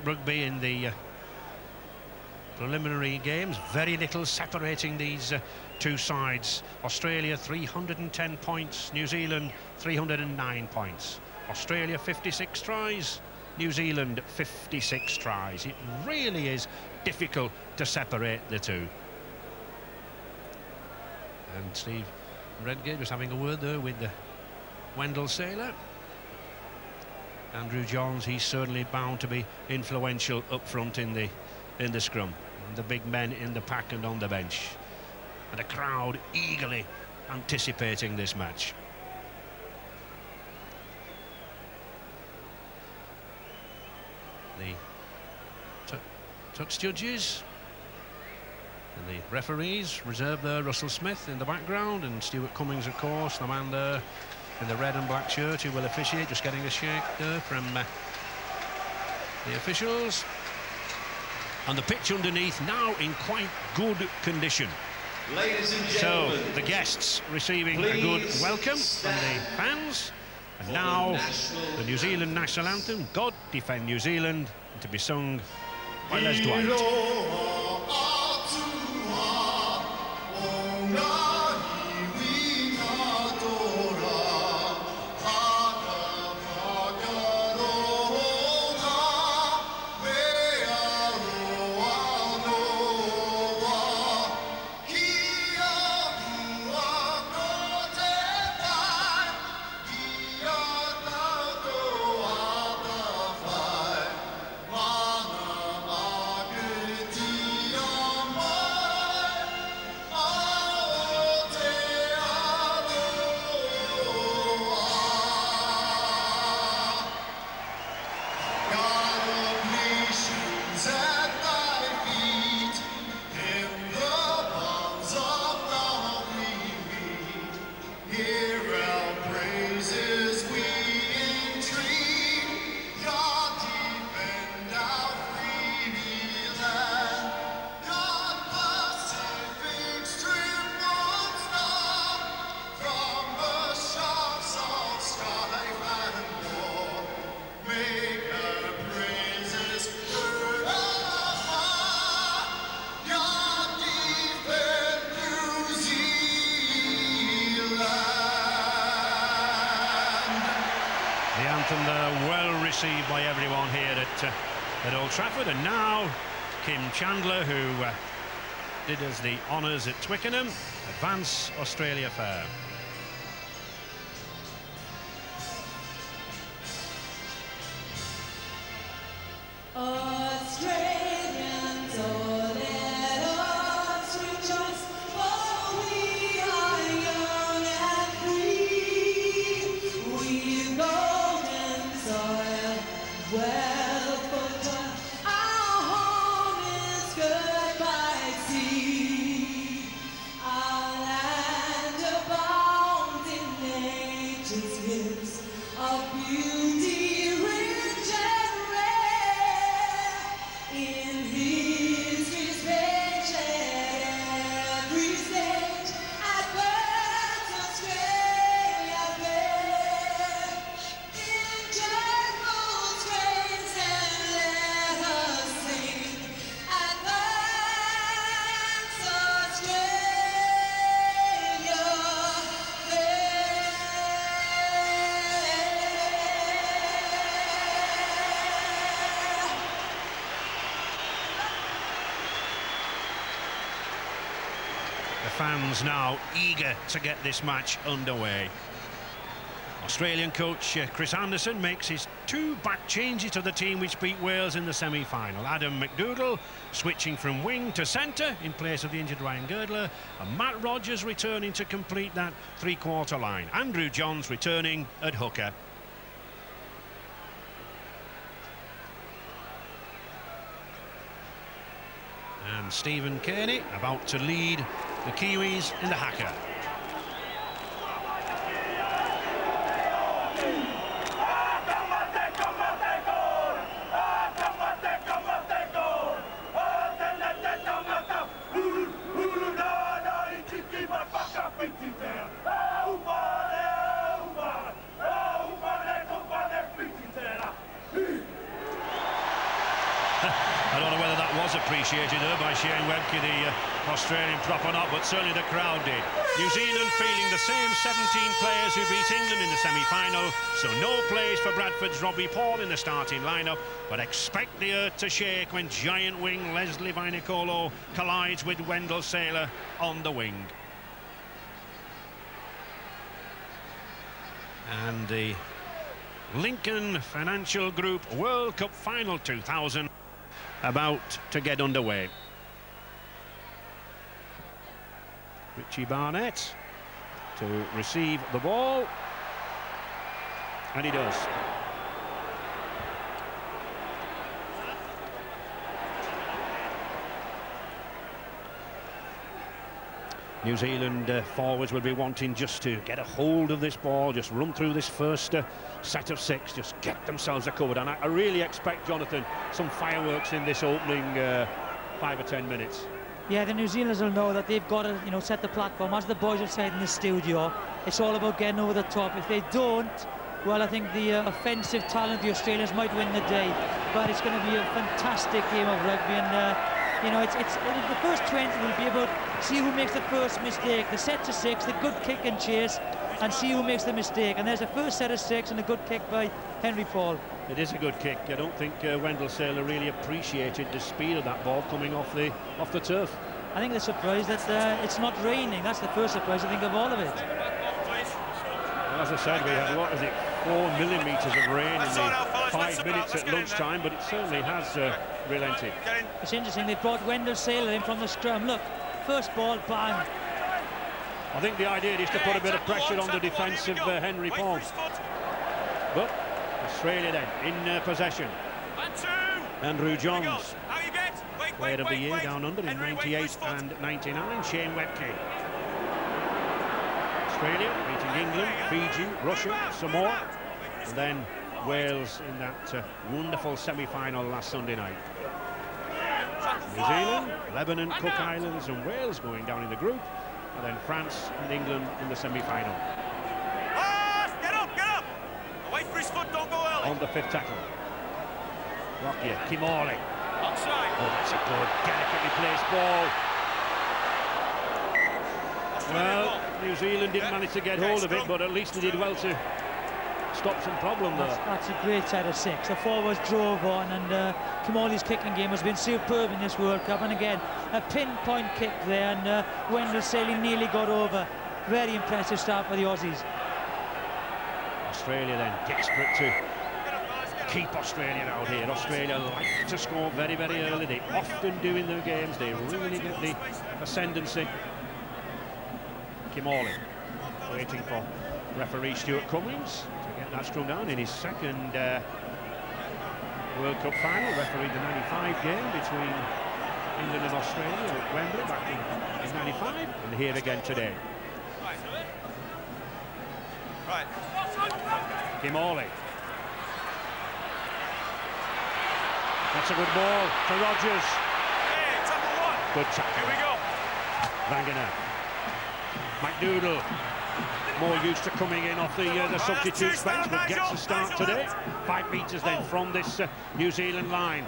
Rugby in the preliminary games, very little separating these two sides. Australia 310 points, New Zealand 309 points. Australia 56 tries, New Zealand 56 tries. It really is difficult to separate the two. And Steve Redgate was having a word there with Wendell Saylor. Andrew Johns, he's certainly bound to be influential up front in the scrum. And the big men in the pack and on the bench. And a crowd eagerly anticipating this match. The touch judges and the referees reserve there. Russell Smith in the background, and Stuart Cummings, of course, the man there in the red and black shirt who will officiate, just getting a shake there from the officials. And the pitch underneath now in quite good condition. Ladies and gentlemen, so the guests receiving a good welcome from the fans. And now the New Zealand national anthem, God Defend New Zealand, to be sung by Les Dwight. Anthem there, well received by everyone here at Old Trafford. And now Kim Chandler, who did us the honours at Twickenham, advance Australia fair. Australians, oh, let us rejoice, for we are young and free. We've golden soil, well fertile, our home is good by sea. Our land abounds in nature's gifts of beauty, rich and rare. In history's page, at every stage, at birth Australia fair. In joyful strains, and let us sing, advance Australia fair. The fans now eager to get this match underway. Australian coach Chris Anderson makes his two back changes to the team which beat Wales in the semi-final. Adam McDougall switching from wing to centre in place of the injured Ryan Girdler, and Matt Rogers returning to complete that three-quarter line. Andrew Johns returning at hooker. And Stephen Kearney about to lead the Kiwis in the haka. I don't know whether that was appreciated by Shane Webke, the Australian prop or not, but certainly the crowd did. New Zealand feeling the same 17 players who beat England in the semi-final, so no plays for Bradford's Robbie Paul in the starting lineup, but expect the earth to shake when giant wing Leslie Vainicolo collides with Wendell Sailor on the wing. And the Lincoln Financial Group World Cup Final 2000 about to get underway. Richie Barnett to receive the ball, and he does. New Zealand forwards will be wanting just to get a hold of this ball, just run through this first set of 6, just get themselves a cover. And I really expect, Jonathan, some fireworks in this opening 5 or 10 minutes. Yeah, the New Zealanders will know that they've got to, set the platform. As the boys have said in the studio, it's all about getting over the top. If they don't, well, I think the offensive talent of the Australians might win the day. But it's going to be a fantastic game of rugby, and it's the first 20 will be about see who makes the first mistake. The set to 6, the good kick and chase, and see who makes the mistake. And there's a first set of 6 and a good kick by Henry Paul. It is a good kick. I don't think Wendell Sailor really appreciated the speed of that ball coming off the turf. I think they're surprised that it's not raining. That's the first surprise, I think, of all of it. Well, as I said, we had, what was it, 4 millimetres of rain in the 5 minutes at lunchtime, but it certainly has relented. It's interesting, they brought Wendell Sailor in from the scrum. Look, first ball, bang. I think the idea is to put a bit of pressure on the defence of Henry Paul. But Australia then in possession. Andrew Johns, player of the year down under in 98 and 99. Shane Webke. Australia beating England, Fiji, Russia, Samoa, and then Wales in that wonderful semi-final last Sunday night. New Zealand, Lebanon, Cook Islands and Wales going down in the group, and then France and England in the semi-final. Get up! Away for his foot, don't go early. On the 5th tackle. Lockyer, Kimorley. Outside. Oh, that's a good, delicately placed ball. Well, New Zealand didn't manage to get hold of it, but at least they did well to stop some problem there. That's a great set of 6. The forwards drove on, and Kimorley's kicking game has been superb in this World Cup. And again, a pinpoint kick there, and Wendell Sailor nearly got over. Very impressive start for the Aussies. Australia then desperate to keep Australia out here. Australia like to score very, very early. They often do in their games. They really get the ascendancy. Kimorley waiting for referee Stuart Cummings to get that scrum down in his second World Cup final. Refereed the 95 game between England and Australia at Wembley back in 95, and here again today. Right. Kimorley. That's a good ball to Rogers. Hey, tackle 1. Good tackle. Here we go. Wangener. McDoodle, more used to coming in off the substitute bench, but gets a start today. 5 metres then from this New Zealand line.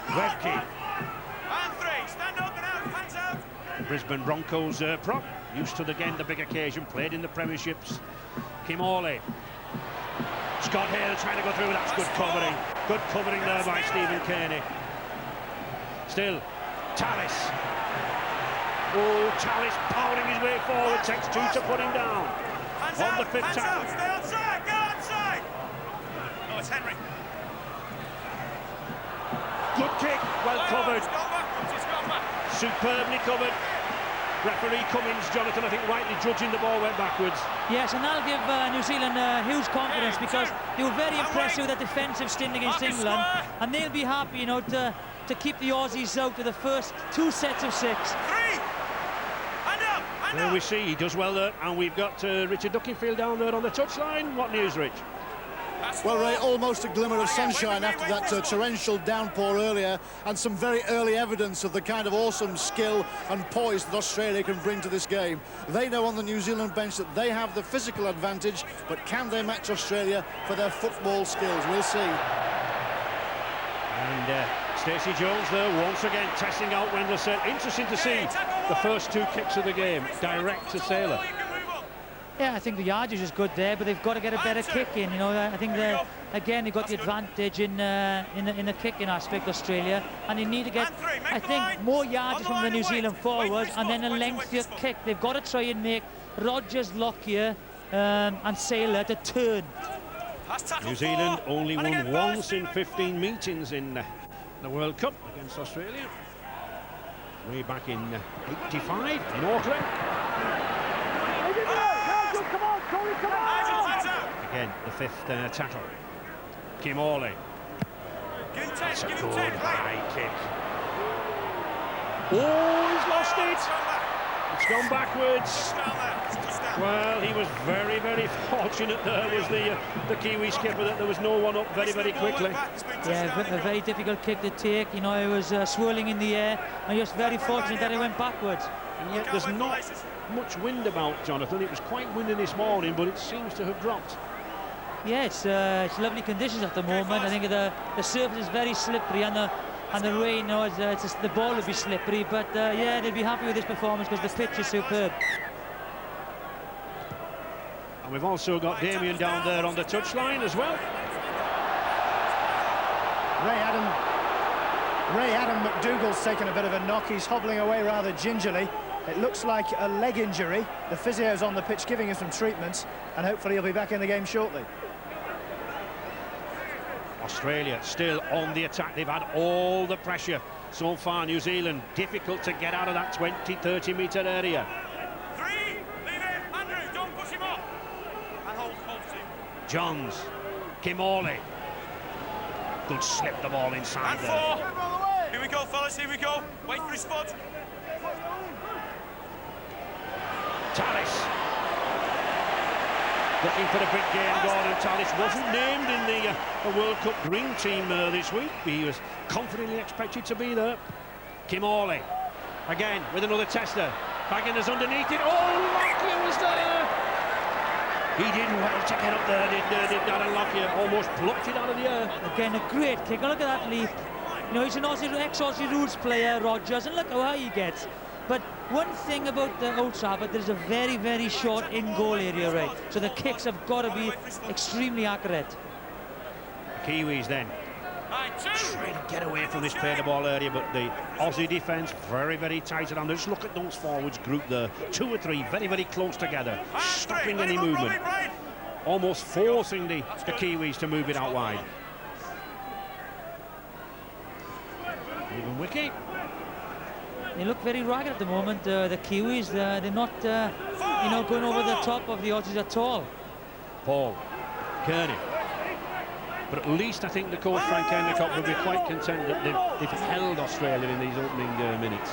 Webke. And 3. Stand up and out. Hands out. Brisbane Broncos prop, used to the big occasion, played in the premierships. Kimorley. Scott Hale trying to go through. That's good covering. Good covering there by Stephen Kearney. Still, Tallis. Oh, Tallis powering his way forward, takes 2 to put him down. Hands On out, the 5th hands tackle. out, stay outside, go outside. No, it's Henry. Good kick, well covered. It's gone backwards, it's gone back. Superbly covered. Referee Cummings, Jonathan, I think rightly judging the ball went backwards. Yes, and that'll give New Zealand huge confidence, because they were very impressed with the defensive stint against England, and they'll be happy, to keep the Aussies out to the first 2 sets of 6. 3. There we see, he does well there, and we've got Richard Duckingfield down there on the touchline. What news, Rich? Well, Ray, almost a glimmer of sunshine after that torrential downpour earlier, and some very early evidence of the kind of awesome skill and poise that Australia can bring to this game. They know on the New Zealand bench that they have the physical advantage, but can they match Australia for their football skills? We'll see. And Stacey Jones there once again testing out Wendelstedt. Interesting to see the first 2 kicks of the game direct to Sailor. Yeah, I think the yardage is good there, but they've got to get a better kick in. You know, I think they got the advantage in the kicking aspect, Australia, and they need to get, I think, more yardage from the New Zealand forwards, and then a lengthier kick. They've got to try and make Rogers, Lockyer, and Sailor to turn. New Zealand only won once in 15 meetings in the World Cup against Australia, way back in '85 in Auckland. Again, the 5th tackle. Kim Orley. That's a good high kick. Oh, he's lost it. It's gone backwards. Well, he was very, very fortunate there, was the Kiwi skipper, that there was no one up very, very quickly. Yeah, a very difficult kick to take. You know, it was swirling in the air, and just very fortunate that it went backwards. And yet there's not much wind about, Jonathan. It was quite windy this morning, but it seems to have dropped. Yeah, it's lovely conditions at the moment. I think the surface is very slippery, and the rain, you know, the ball will be slippery. But yeah, they'll be happy with this performance because the pitch is superb. And we've also got Damien down there on the touchline as well. Ray Adam McDougall's taken a bit of a knock. He's hobbling away rather gingerly. It looks like a leg injury. The physio's on the pitch giving him some treatment, and hopefully he'll be back in the game shortly. Australia still on the attack. They've had all the pressure so far. New Zealand difficult to get out of that 20-30 metre area. 3, leave it, Andrew, don't push him off. And hold him. Johns, Kim Orley. Good slip the ball inside And there. 4. Here we go, fellas, here we go. Wait for his foot. Tallis. Looking for a big game, Gordon Tallis wasn't named in the World Cup Green team this week. He was confidently expected to be there. Kim Orley, again with another tester. Baggins underneath it. Oh, Lockyer was there. He did well to get up there, did Darren Lockyer. Almost plucked it out of the air. Again, a great kick. Look at that leap. You know, he's an ex-Aussie rules player, Rogers, and look how high he gets. But one thing about the Old Trafford, there's a very, very short in-goal area, right? So the kicks have got to be extremely accurate. Kiwis then trying to get away from this play the ball area, but the Aussie defence very, very tight around. Just look at those forwards group there, 2 or 3 very, very close together, stopping any movement, almost forcing the Kiwis to move it out wide. Even Wiki. They look very ragged at the moment, the Kiwis. They're not, you know, going over the top of the Aussies at all. Paul, Kearney. But at least I think the coach, Frank Endicott, will be quite content that they've held Australia in these opening minutes.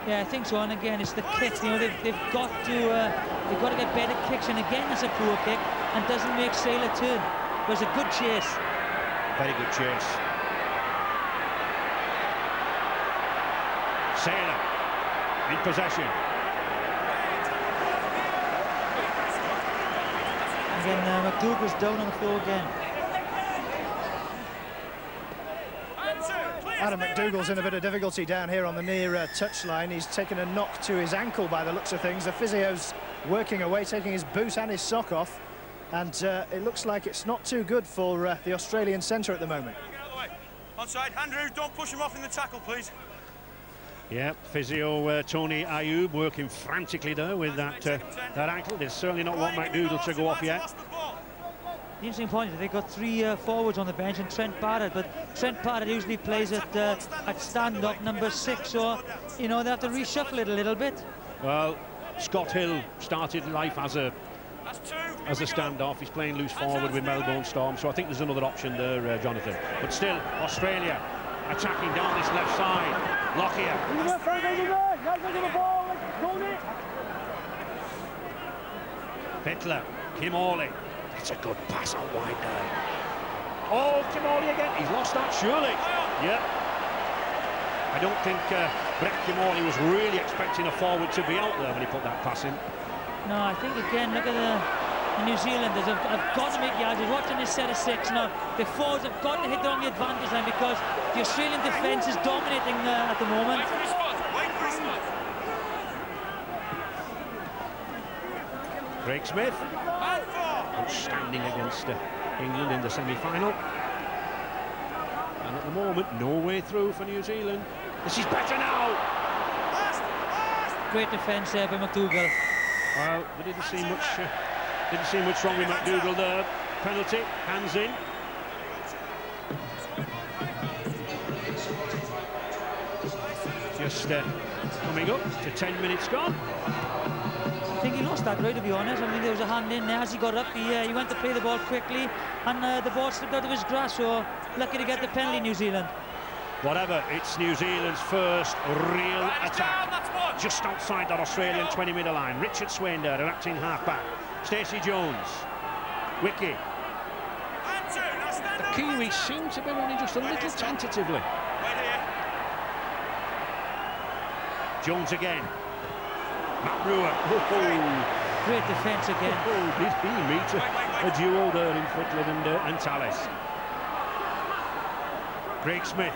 Yeah, I think so. And again, it's the kick. You know, they've got to get better kicks. And again, that's a poor kick and doesn't make Sailor turn. It was a good chase. Very good chase. Sailor in possession. Again, McDougall's down on the floor again. Adam McDougall's in a bit of difficulty down here on the near touchline. He's taken a knock to his ankle by the looks of things. The physio's working away, taking his boot and his sock off. And it looks like it's not too good for the Australian centre at the moment. Onside, Andrew, don't push him off in the tackle, please. Yeah, physio Tony Ayoub working frantically there with that ankle. They certainly not want McDougall to go off yet. The interesting point is they've got 3 forwards on the bench and Trent Barrett, but Trent Barrett usually plays at stand-up number 6, so you know they have to reshuffle it a little bit. Well, Scott Hill started life as a standoff. He's playing loose forward with Melbourne Storm, so I think there's another option there, Jonathan. But still, Australia attacking down this left side. Lockyer. Pittler, Kim Orley. It's a good pass out wide there. Oh, Kim Orley again. He's lost that, surely. Yeah. I don't think Brett Kim Orley was really expecting a forward to be out there when he put that pass in. No, I think again, look at the New Zealanders have got to make yards. They're watching this set of 6 now. The forwards have got to hit on the advantage line because the Australian defence is dominating at the moment. Wait for his foot. Wait for his foot. Craig Smith, And 4. outstanding against England in the semi-final. And at the moment, no way through for New Zealand. This is better now. Last. Great defence there by McDougall. Well, they didn't see much wrong with McDougall there. Penalty, hands in. Just coming up to 10 minutes gone. I think he lost that right, to be honest. I mean, there was a hand in there. As he got up, he went to play the ball quickly, and the ball slipped out of his grasp, so lucky to get the penalty, New Zealand. Whatever, it's New Zealand's first real attack. Just outside that Australian 20-metre line. Richard Swain there, an acting half-back. Stacey Jones. Wiki. The Kiwis seem to be running just a little tentatively. Jones again. Matt Brewer. Great defence again. Did he meet a duo there in Footland and Tallis? Craig Smith.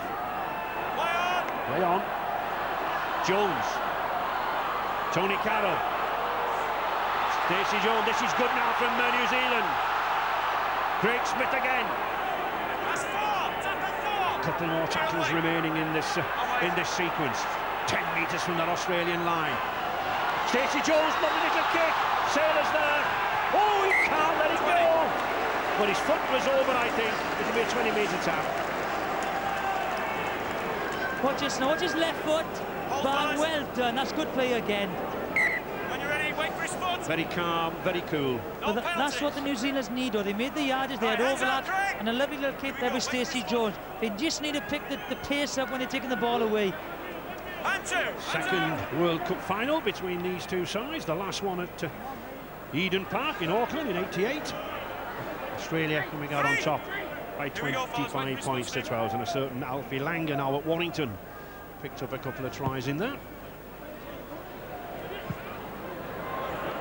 Play on. Jones. Tony Carroll. Stacey Jones. This is good now from New Zealand. Craig Smith again. A couple more tackles remaining in this sequence. 10 metres from that Australian line. Stacey Jones, lovely little kick. Sailor's there. Oh, he can't let it go. But his foot was over, I think. It'll be a 20-metre tap. Watch this now, watch his left foot. Bang, well done, that's good play again. When you're ready, wait for his foot. Very calm, very cool. But that's what the New Zealanders need, though. They made the yardage, they had overlap, and a lovely little kick there with Stacey Jones. They just need to pick the pace up when they're taking the ball away. Second World Cup final between these two sides. The last one at Eden Park in Auckland in '88. Australia coming out on top by 25 points to 12, and a certain Alfie Langer now at Warrington picked up a couple of tries in there.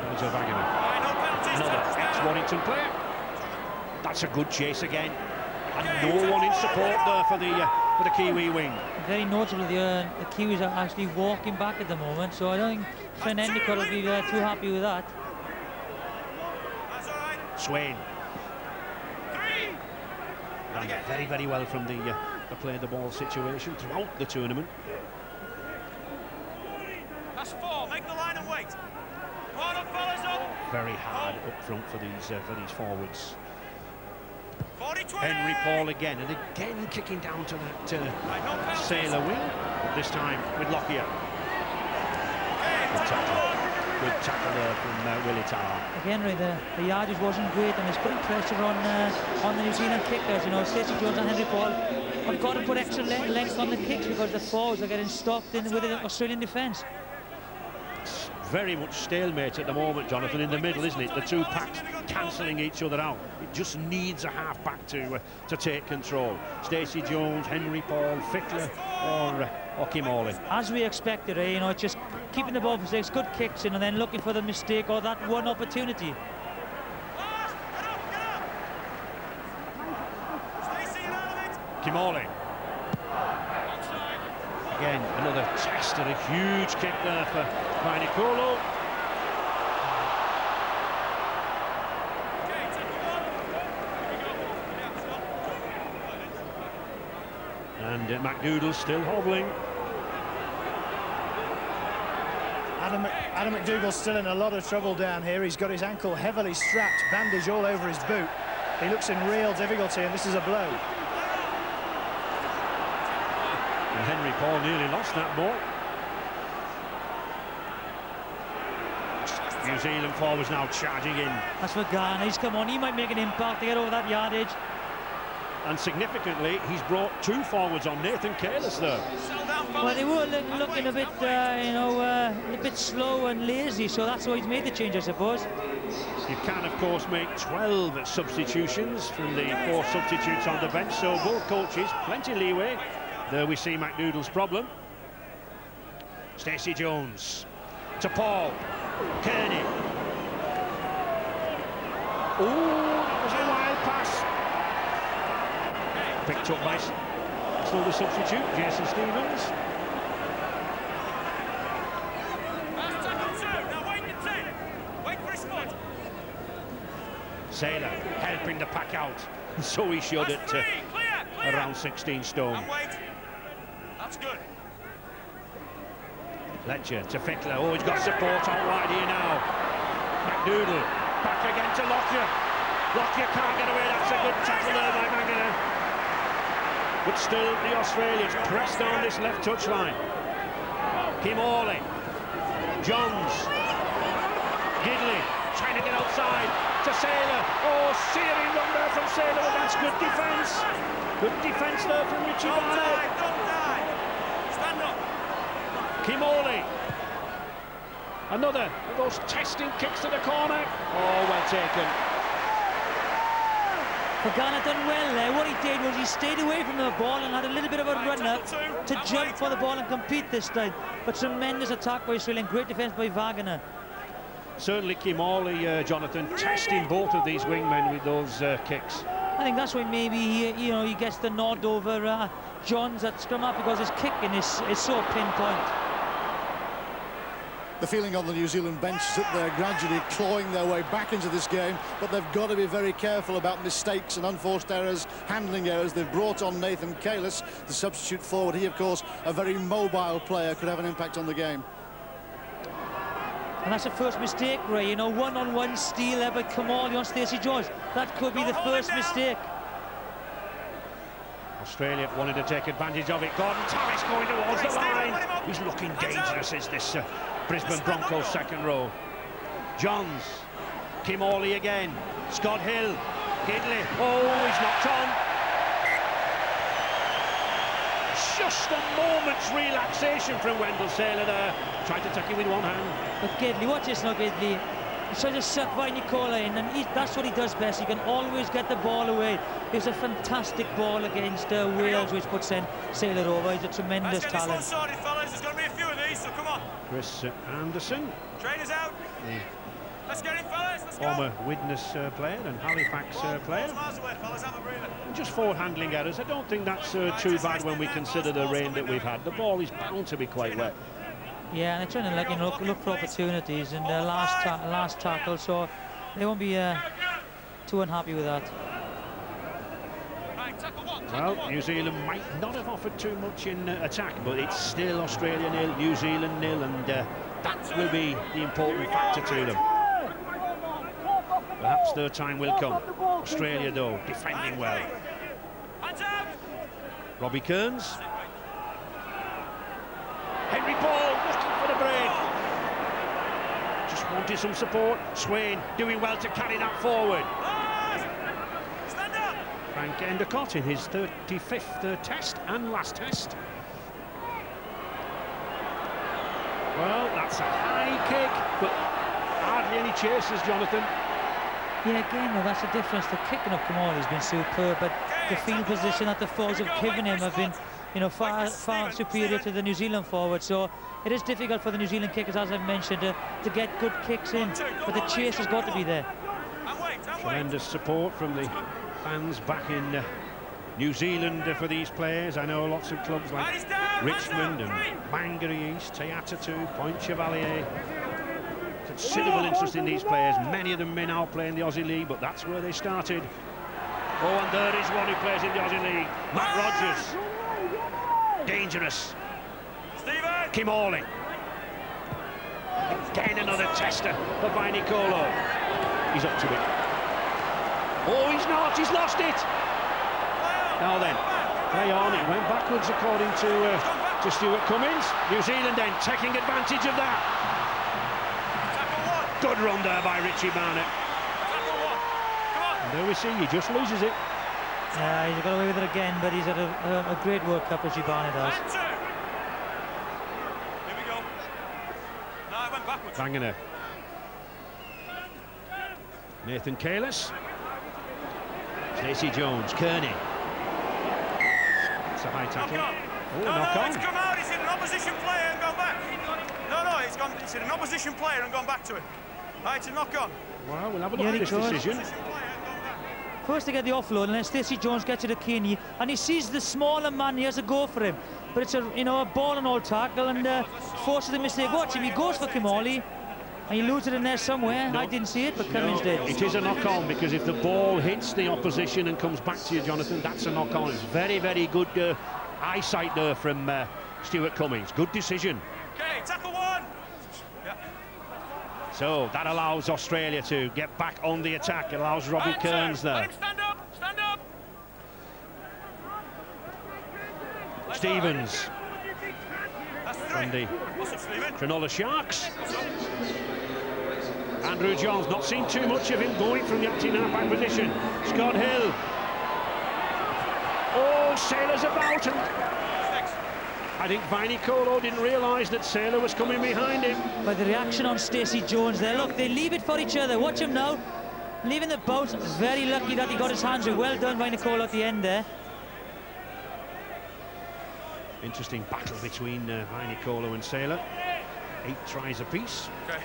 There's O'Vagana, another ex-Warrington player. That's a good chase again, and no one in support there for the Kiwi wing. Very noticeable, the Kiwis are actually walking back at the moment, so I don't think Trent Endicott will be too happy with that. Swain. Done very, very well from the play the ball situation throughout the tournament. That's 4. Make the line and wait. Come on, fellas, up. Very hard up front for these forwards. 40-20. Henry Paul again, and again kicking down to that Sailor wing, this time with Lockyer. Good tackle there from Willie Tarr. Again, right, the yardage wasn't great, and it's putting pressure on the New Zealand kickers. You know, Stacey Jones and Henry Paul have got to put extra length on the kicks because the forwards are getting stopped in with the Australian defence. It's very much stalemate at the moment, Jonathan, in the middle, isn't it? The two packs cancelling each other out. It just needs a half-back to take control. Stacey Jones, Henry Paul, Fickler or Kimoli. As we expected, you know, just keeping the ball for 6, good kicks in, and then looking for the mistake or that one opportunity. Kimoli. Again, another test and a huge kick there for Nicolo. And McDougall still hobbling. Adam McDougall's still in a lot of trouble down here. He's got his ankle heavily strapped, bandage all over his boot. He looks in real difficulty, and this is a blow. And Henry Paul nearly lost that ball. New Zealand forwards now charging in. That's for Ghana. He's come on. He might make an impact to get over that yardage. And significantly, he's brought 2 forwards on. Nathan Careless there. Well, they were looking a bit, you know, a bit slow and lazy, so that's why he's made the change, I suppose. You can, of course, make 12 substitutions from the 4 substitutes on the bench, so both coaches, plenty leeway. There we see McDougall's problem. Stacey Jones to Paul. Kearney. Oh, that was a wild pass. Picked up by still the substitute, Jason Stevens. That's tackle 2. Now wait the 10. Wait for his foot. Sailor helping the pack out. So he should That's at 3. Clear. around 16 stone. And wait. That's good. Fletcher to Fickler. Oh, he's got support out wide here now. McDoodle back again to Lockyer. Lockyer can't get away. That's a good tackle there by Magana. But still, the Australians pressed on this left touchline. Kim Hawley, Johns, Gidley trying to get outside to Sailor. Oh, searing run there from Sailor, but that's good defence. Good defence there from Richie Barnett. Don't die. Stand up. Kim Hawley. Another of those testing kicks to the corner. Oh, well taken. Pagana done well there. What he did was he stayed away from the ball and had a little bit of a run-up to jump for the ball and compete this time. But tremendous attack by Australia and great defence by Wagner. Certainly Kim Hawley, Jonathan, testing both of these wingmen with those kicks. I think that's why maybe he gets the nod over Johns at scrum half, because his kicking is so pinpoint. The feeling on the New Zealand bench is that they're gradually clawing their way back into this game, but they've got to be very careful about mistakes and unforced errors, handling errors. They've brought on Nathan Kalis, the substitute forward. He, of course, a very mobile player, could have an impact on the game. And that's the first mistake, Ray. One-on-one steal there by Kamali on Stacey Jones. That could be the first mistake. Australia wanted to take advantage of it. Gordon Thomas going towards the line. He's looking dangerous, is this Brisbane Broncos second row. Johns, Kim Hawley again, Scott Hill, Gidley. Oh, he's knocked on. Just a moment's relaxation from Wendell Sailor there. Tried to take it with one hand. But Gidley, watch this now, Gidley. He's trying to suck Nicola in, and that's what he does best. He can always get the ball away. It's a fantastic ball against Wales, which puts Sailor over. He's a tremendous Let's get talent. this one sorted, fellas. There's going to be a few of these, so come on. Chris Anderson, Trainers out. Let's get it, fellas. Let's go. former Widnes player and Halifax player. Miles away, fellas. Have a breather. Just forward handling errors. I don't think that's too bad when we consider the rain that we've had. The ball is bound to be quite wet. Yeah, and they're trying to look for opportunities in the last tackle, so they won't be too unhappy with that. Well, New Zealand might not have offered too much in attack, but it's still Australia nil, New Zealand nil, and that will be the important factor to them. Perhaps their time will come. Australia, though, defending well. Robbie Kearns. Henry Paul looking for the break. Just wanted some support. Swain doing well to carry that forward. Stand up. Frank Endicott in his 35th test and last test. Well, that's a high kick, but hardly any chasers, Jonathan. Yeah, again, though, that's the difference. The kicking of Kamali has been superb, but the field position that the forwards have given him have been far superior to the New Zealand forward. So it is difficult for the New Zealand kickers, as I've mentioned, to get good kicks in, but the chase has got to be there. Tremendous support from the fans back in New Zealand for these players. I know lots of clubs like Richmond and Bangor East, Te Atatu, Point Chevalier. Considerable interest in these players. Many of them may now play in the Aussie League, but that's where they started. Oh, and there is one who plays in the Aussie League, Matt Rogers. Dangerous. Stephen. Kim Hawley. Again another tester for Vainicolo. He's up to it. Oh, he's not. He's lost it. Now then, play on. It went backwards according to Stuart Cummins. New Zealand then taking advantage of that. Good run there by Richie Barnett. And there we see, he just loses it. Yeah, he's got away with it again, but he's had a great World Cup, Richie Barnett has. Here we go. No, I went backwards. Bangana. Nathan Kalis. Stacey Jones, Kearney. It's a high tackle. Oh, knock on. It's come out, he's hit an opposition player and gone back. No, he's hit an opposition player and gone back to it. Right, it's a knock on. Well, we'll have a look Here at he this goes. decision. First to get the offload, and then Stacey Jones gets it to Keeney, and he sees the smaller man. He has to go for him, but it's a a ball and all tackle, and forces the mistake. Watch him, he goes for Kimoli, and he loses it in there somewhere. No. I didn't see it, but Cummins did. It is a knock-on, because if the ball hits the opposition and comes back to you, Jonathan, that's a knock-on. It's very, very good eyesight there from Stuart Cummins. Good decision. Okay, tackle one. Yeah. So that allows Australia to get back on the attack. It allows Robbie Kearns Let there. him stand up. Stand up. Stevens That's from three. the What's up, Stephen? Cronulla Sharks. Andrew Jones, not seen too much of him going from the acting half-back position. Scott Hill. Oh, Saylor's about, and I think Viney Colo didn't realise that Saylor was coming behind him. By the reaction on Stacey Jones there, look, they leave it for each other. Watch him now, leaving the boat. Very lucky that he got his hands with. Well done by Nicole at the end there. Interesting battle between Viney Colo and Saylor. 8 tries apiece. Okay.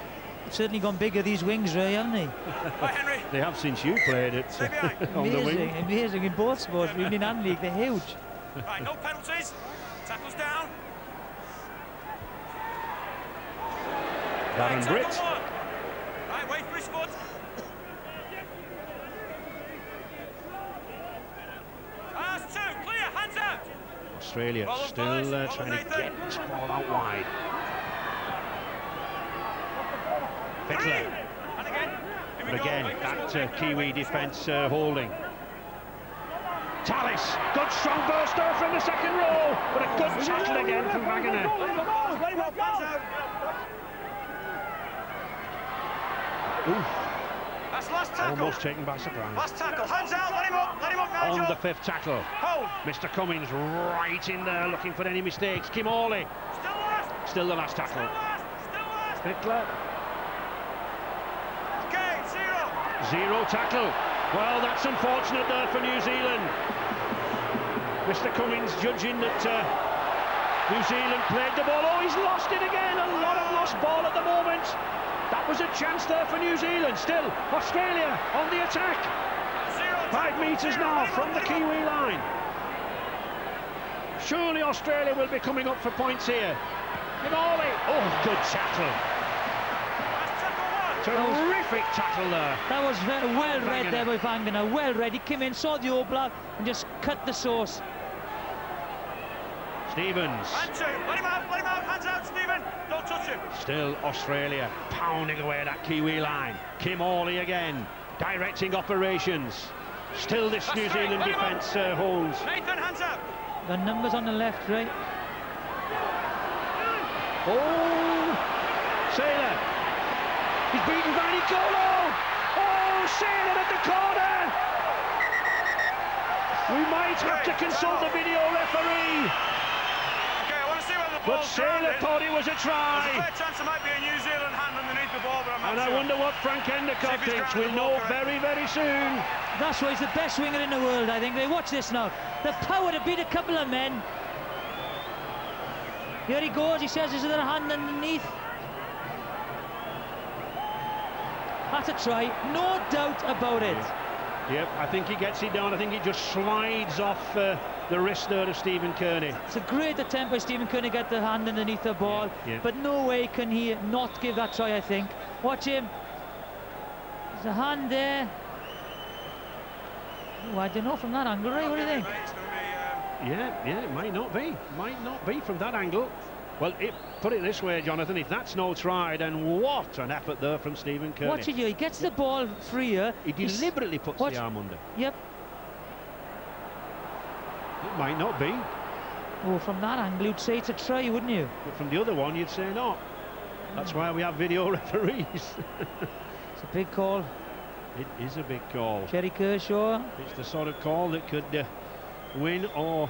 They've certainly gone bigger, these wings, Ray, haven't they? Right, Henry. They have since you played it Stay behind. on the wing. Amazing in both sports, Union and League, they're huge. Right, no penalties. Tackles down. Darren Right, Britt. tackle one. Right, wait for his foot. That's 2. Clear. Hands out. Australia Follow, still follow, trying to Nathan. get this ball out wide. Fittler. And again. Here we But go. again, Wait for his that foot. Kiwi defence holding. Tallis, good strong burster from the second row, but a good tackle again from Wagner. Let him up. Hands out. Oof, That's last tackle. almost taken by surprise. Last tackle. Hands out. Let him up. Let him up, Nigel. On the 5th tackle, Hold. Mr. Cummins right in there looking for any mistakes. Kim Hawley, Still last. still the last Still tackle. last. Still last. Fittler, Okay, 0. 0 tackle. Well, that's unfortunate there for New Zealand. Mr. Cummins judging that New Zealand played the ball. Oh, he's lost it again. A lot of lost ball at the moment. That was a chance there for New Zealand. Still, Australia on the attack. 5 metres now from the Kiwi line. Surely Australia will be coming up for points here. Kimoli. Oh, good tackle. Terrific tackle there. That was very well read there by Wagner. Well read. He came in, saw the oblak, and just cut the sauce. Stevens. And 2. Let him out. Let him out. Hands out, Stephen. Don't touch him. Still Australia pounding away at that Kiwi line. Kim Hawley again, directing operations. Still this That's New great. Zealand Let him defence holds. Nathan, hands out. The numbers on the left, right? Oh, Saylor. He's beaten Viney Colo. Oh, Saylor at the corner. We might have to consult the video referee. Okay, I want to see whether the But ball's Saylor grounded. thought it was a There's a try. fair chance there might be a New Zealand hand underneath the ball, but I'm not And I sure. wonder what Frank Endicott See if he's thinks. grounded We'll the ball know correctly. very, very soon. That's why he's the best winger in the world, I think. They watch this now. The power to beat a couple of men. Here he goes. He says, is there a hand underneath? That's a try. No doubt about it. Yep, I think he gets it down. I think it just slides off the wrist there of Stephen Kearney. It's a great attempt by Stephen Kearney to get the hand underneath the ball. Yeah. But no way can he not give that try, I think. Watch him. There's a hand there. Oh, I don't know from that angle, Ray. What do you think? It's going to be, Yeah, it might not be. Might not be from that angle. Well, put it this way, Jonathan, if that's no try, then what an effort there from Stephen Kearney. Watch it here. He gets the ball freer. He deliberately puts watch. the arm under. Yep. It might not be, Oh, from that angle, you'd say it's a try, wouldn't you? but from the other one, you'd say no. That's why we have video referees. It's a big call. It is a big call. Jerry Kershaw. It's the sort of call that could win or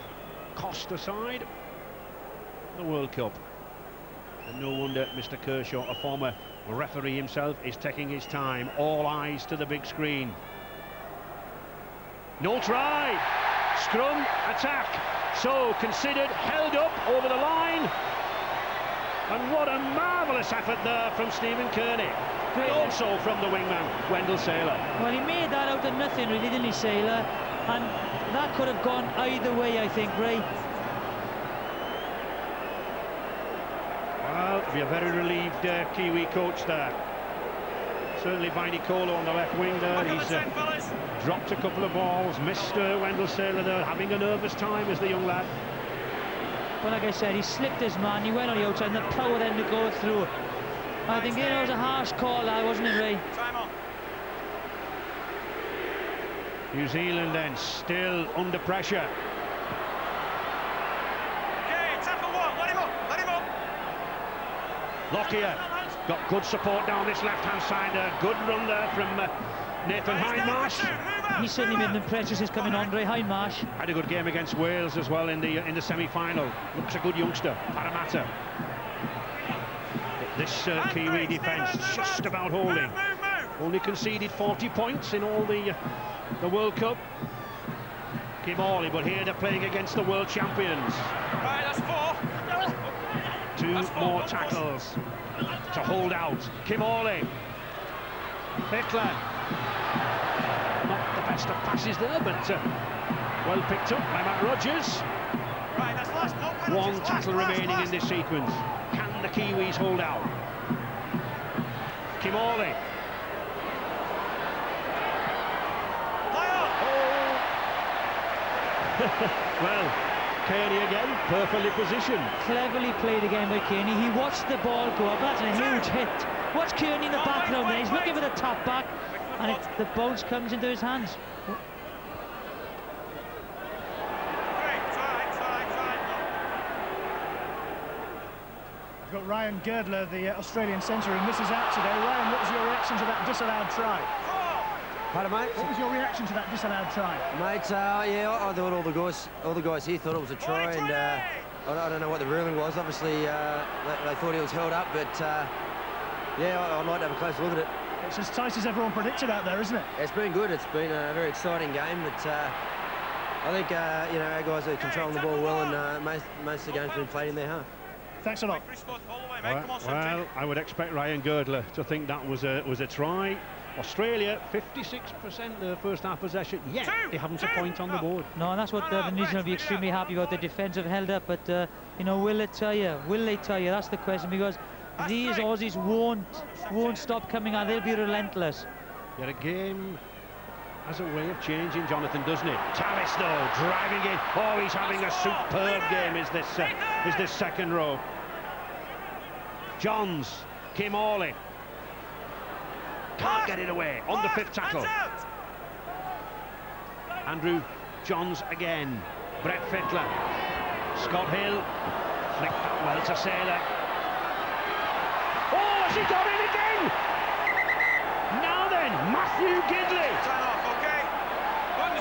cost a side the World Cup. And no wonder Mr. Kershaw, a former referee himself, is taking his time. All eyes to the big screen. No try. Scrum attack. So considered, held up over the line. And what a marvellous effort there from Stephen Kearney. But also from the wingman, Wendell Saylor. Well, he made that out of nothing, really, didn't he, Saylor? And that could have gone either way, I think, Ray. Well, be a very relieved Kiwi coach there. Certainly Viney Colo on the left wing there. He's dropped a couple of balls, missed Wendell Saylor there, having a nervous time as the young lad. But like I said, he slipped his man, he went on the outside, and the power then to go through. I think it was a harsh call, that, wasn't it, Ray? Time on. New Zealand then still under pressure. Okay, tackle one. Let him up. Let him up. Lockyer got good support down this left-hand side. Good run there from Nathan Hindmarsh. He certainly made them precious, his coming on, Ray Hindmarsh. Had a good game against Wales as well in the semi-final. Looks a good youngster, Parramatta. But this Kiwi defence just about holding. Only conceded 40 points in all the World Cup. Kim Hawley, but here they're playing against the world champions. Right, that's 4. Two more tackles to hold out. Kim Hawley. Fittler. Not the best of passes there, but well picked up by Matt Rogers. Right, that's last. No penalties. One tackle remaining in this sequence. Can the Kiwis hold out? Kim Hawley. Well, Kearney again, perfectly positioned. Cleverly played again by Kearney. He watched the ball go up. That's a huge hit. Watch Kearney in the background there. He's looking for the top back, and the bounce comes into his hands. We've got Ryan Girdler, the Australian centre, who misses out today. Ryan, what was your reaction to that disallowed try? Pardon, mate? What was your reaction to that disallowed try? Mate, yeah, I thought all the guys here thought it was a try, and I don't know what the ruling was. Obviously, they thought he was held up, but yeah, I'd like to have a close look at it. It's as tight as everyone predicted out there, isn't it? It's been good. It's been a very exciting game, but I think you know, our guys are controlling the ball well, and most of the game's been played in their half. Thanks a lot. Well, I would expect Ryan Girdler to think that was a try. Australia, 56% their first half possession, yet they haven't a point on the board. No, and that's what the New Zealand will be extremely happy about. The defence have held up, but you know, will it tire? Will they tire? That's the question, because these Aussies won't stop coming on. They'll be relentless. Yet a game has a way of changing, Jonathan, doesn't it? Tallis, though, driving in. Oh, he's having a superb game. Is this second row? Johns, Kim Hawley. Can't get it away on the fifth tackle. Andrew Johns again. Brett Fittler. Scott Hill. Flicked that well to Saylor. Oh, has he got it again? Now then, Matthew Gidley.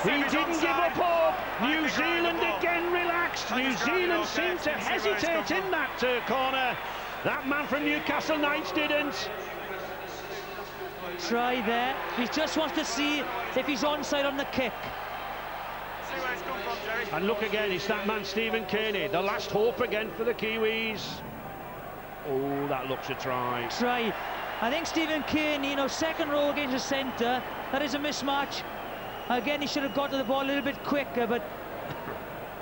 He didn't give up hope. New Zealand again relaxed. New Zealand seemed to hesitate in that corner. That man from Newcastle Knights didn't. Try there. He just wants to see if he's onside on the kick. See where it's come from, Jerry. And look again, it's that man Stephen Kearney, the last hope again for the Kiwis. Oh, that looks a try. Try. I think Stephen Kearney, you know, second row against the centre, that is a mismatch. Again, he should have got to the ball a little bit quicker, but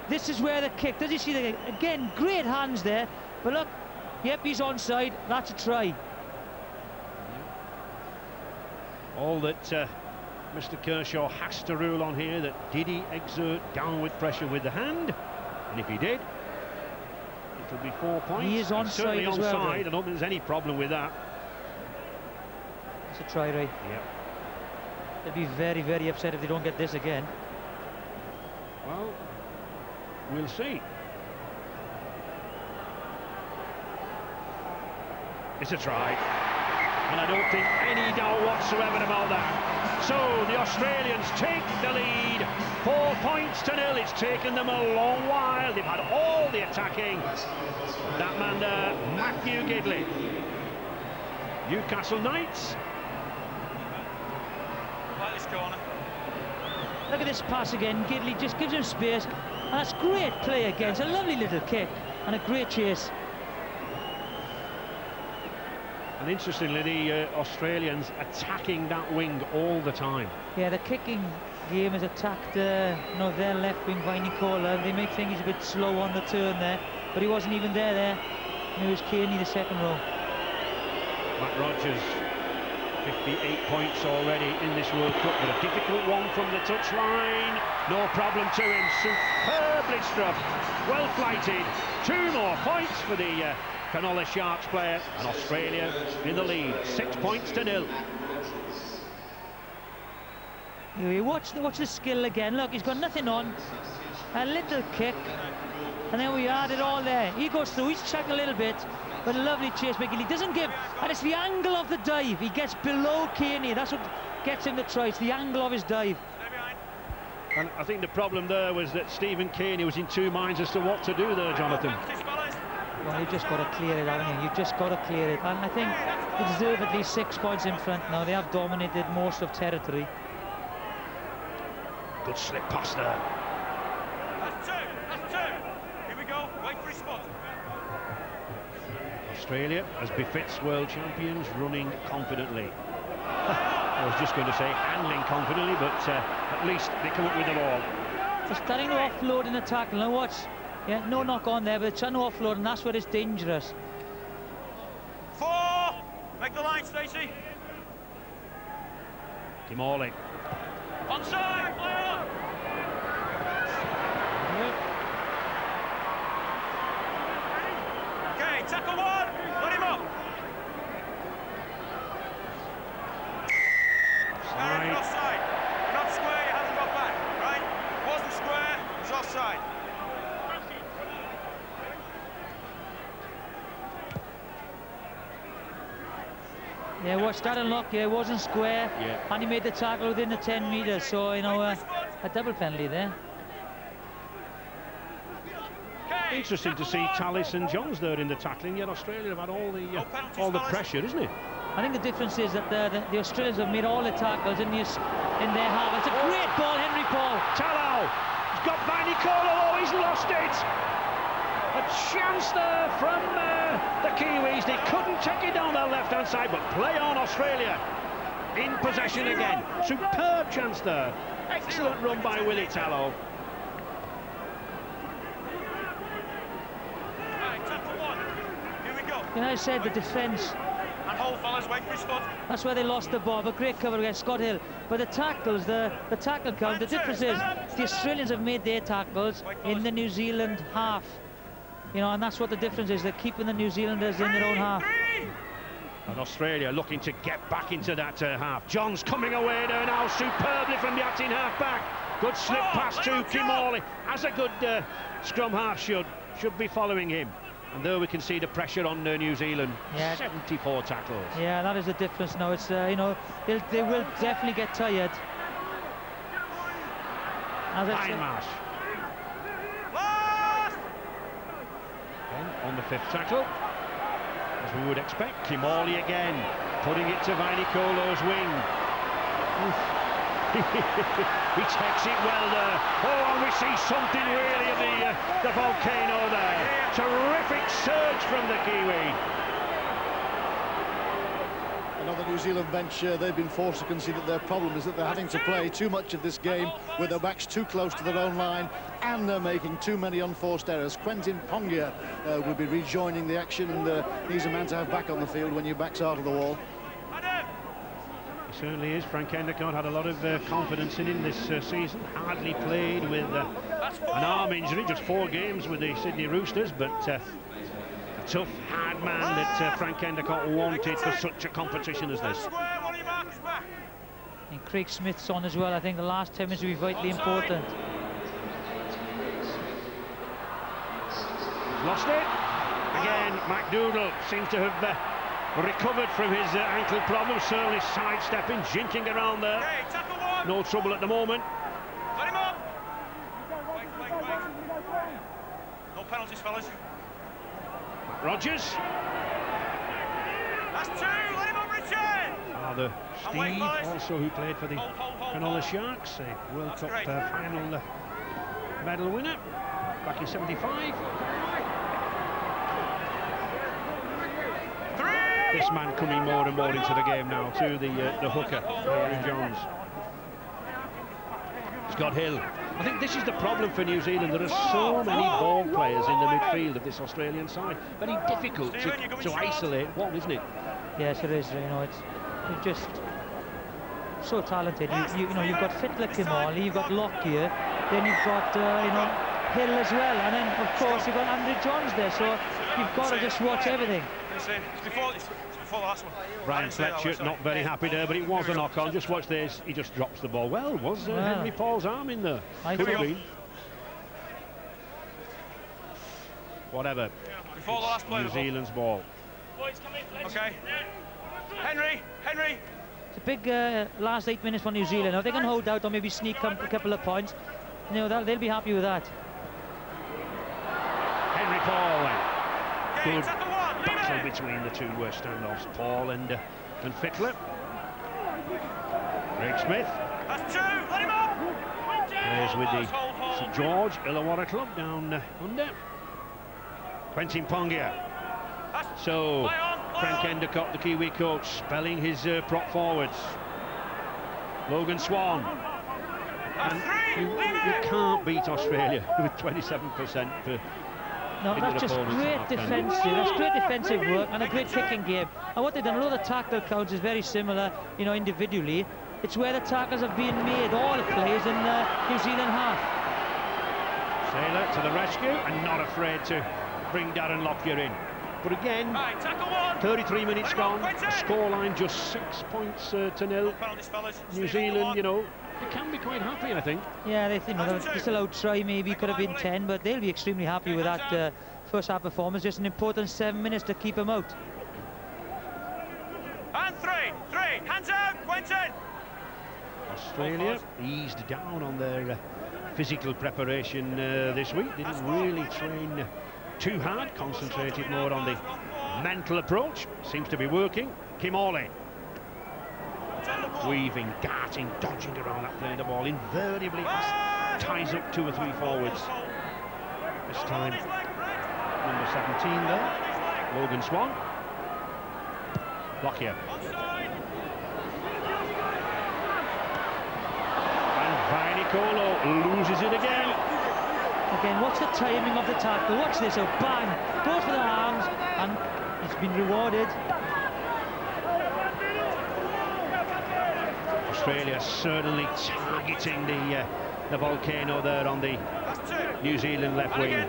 this is where the kick. Does he see the again? Great hands there, but look, yep, he's onside. That's a try. All that Mr. Kershaw has to rule on here, that did he exert downward pressure with the hand? And if he did, it'll be 4 points. He is onside certainly as well, onside. Ray. I don't think there's any problem with that. It's a try, Ray. Yep. They'll be very, very upset if they don't get this again. Well, we'll see. It's a try. And I don't think any doubt whatsoever about that. So the Australians take the lead, 4 points to 0. It's taken them a long while. They've had all the attacking. That man there, Matthew Gidley. Newcastle Knights. Like this corner. Look at this pass again. Gidley just gives him space. And that's great play again. It's a lovely little kick and a great chase. And interestingly, the Australians attacking that wing all the time. Yeah, the kicking game has attacked their left wing, Vainicolo. They make things a bit slow on the turn there, but he wasn't even there. And it was Kearney, the second row. Matt Rogers, 58 points already in this World Cup, but a difficult one from the touchline. No problem to him. Superbly struck, well flighted. 2 more points for the Cronulla Sharks player, and Australia in the lead, 6 points to 0. You watch the skill again. Look, he's got nothing on. A little kick, and then we had it all there. He goes through, he's checked a little bit, but a lovely chase making. He doesn't give, and it's the angle of the dive. He gets below Kearney. That's what gets him the try. It's the angle of his dive. And I think the problem there was that Stephen Kearney was in 2 minds as to what to do there, Jonathan. Well, you've just got to clear it, haven't you? You've just got to clear it. And I think they deserve at least 6 points in front now. They have dominated most of territory. Good slip pass there. That's two. Here we go. Wait for his spot. Australia, as befits world champions, running confidently. I was just going to say handling confidently, but at least they come up with the ball. They're starting to offload in the tackle. Now watch. Yeah, no knock on there, but they're trying to offload, and that's where it's dangerous. 4. Make the line, Stacey. Kimorley. Onside, play on. Okay, tackle 1. Let him up. Offside. Offside. You're not square, you haven't got back, right? Wasn't square, it was offside. Yeah, watch that unlock. Yeah, it wasn't square, and he made the tackle within the 10 metres. So, you know, a double penalty there. Interesting to see Tallis and Johns there in the tackling, yet Australia have had all the pressure, isn't it? I think the difference is that the Australians have made all the tackles in their half. It's a great ball, Henry Paul. Tallow, he's got Vainicolo, oh, he's lost it. A chance there from the Kiwis. They couldn't take it down their left-hand side, but play on, Australia. In possession again. Superb chance there. Excellent run by Willie Tallow. Right, tackle 1. Here we go. You know, I said the defence. And hold, fellas, wait for his foot. That's where they lost the ball. A great cover against Scott Hill. But the tackles, the tackle count, the difference is the Australians have made their tackles in the New Zealand half. You know, and that's what the difference is. They're keeping the New Zealanders in their own half. And Australia looking to get back into that half. Johns coming away there now superbly from the acting half back. Good slip pass to Kimorley. As a good scrum half should be following him. And there we can see the pressure on New Zealand. Yeah. 74 tackles. Yeah, that is the difference now. It's you know, they will definitely get tired. As I said, Hindmarsh. On the 5th tackle, as we would expect. Kimorley again, putting it to Vainicolo's wing. He takes it well there. Oh, and we see something really of the volcano there. Terrific surge from the Kiwi. And on the New Zealand bench, they've been forced to concede that their problem is that they're having to play too much of this game with their backs too close to their own line, and they're making too many unforced errors. Quentin Ponga will be rejoining the action, and he's a man to have back on the field when your back's out of the wall. He certainly is. Frank Endicott had a lot of confidence in him this season. Hardly played with an arm injury, just 4 games with the Sydney Roosters, but a tough, hard man that Frank Endicott wanted for such a competition as this. and Craig Smith's on as well. I think the last 10 minutes will be vitally important. Lost it. Again, McDougall seems to have recovered from his ankle problem, certainly sidestepping, jinking around there. No trouble at the moment. Let him up. Wait. No penalties, fellas. Rogers. That's 2. Let him up, Richard. Father Steve, also who played for the Cronulla Sharks, a World Cup final medal winner back in '75. 3. this man coming more and more into the game now, to the hooker, Aaron Johns. Scott Hill. I think this is the problem for New Zealand. There are so many ball players in the midfield of this Australian side. Very difficult to isolate one, isn't it? Yes, it is. You know, it's just so talented. You know, you've got Fittler, Kimali, you've got Lockyer, then you've got you know, Hill as well, and then of course you've got Andrew Johns there. So you've got to just watch everything. It's before the last one. Brian Fletcher not very happy there, but it was a knock on. Just watch this. He just drops the ball. Well, was Henry Paul's arm in there? Could have been. Whatever. Before the last play, New Zealand's ball. Okay. Henry. It's a big last 8 minutes for New Zealand. If they can hold out or maybe sneak up a couple of points, you know, they'll be happy with that. Henry Paul then. Good battle between the two standoffs, Paul and Fittler. Craig Smith. That's 2. Let him up. Plays with the St George Illawarra club down under. Quentin Pongia. So Frank Endicott, the Kiwi coach, spelling his prop forwards. Logan Swan. And you can't beat Australia with 27% for. No, that's just great defensive. That's great defensive work and a great kicking game. And what they've done, although the tackle counts is very similar, you know, individually, it's where the tackles have been made, all the players in New Zealand half. Sailor to the rescue and not afraid to bring Darren Lockyer in. But again, 33 minutes gone, a scoreline just 6 points to 0. New Zealand, you know, they can be quite happy, I think. Yeah, they think, you know, the disallowed try maybe could have been 10, but they'll be extremely happy with that first half performance. Just an important 7 minutes to keep them out. And 3, hands out, Quentin. Australia eased down on their physical preparation this week. Didn't really train too hard, concentrated more on the mental approach. Seems to be working. Kimali. Weaving, darting, dodging around that, playing the ball invariably ties up 2 or 3 forwards. This time number 17 there, Logan Swan. Lockyer. And Vainicolo loses it again. Again, watch the timing of the tackle. Watch this, oh bang, goes for the arms, and it's been rewarded. Australia certainly targeting the volcano there on the New Zealand left wing.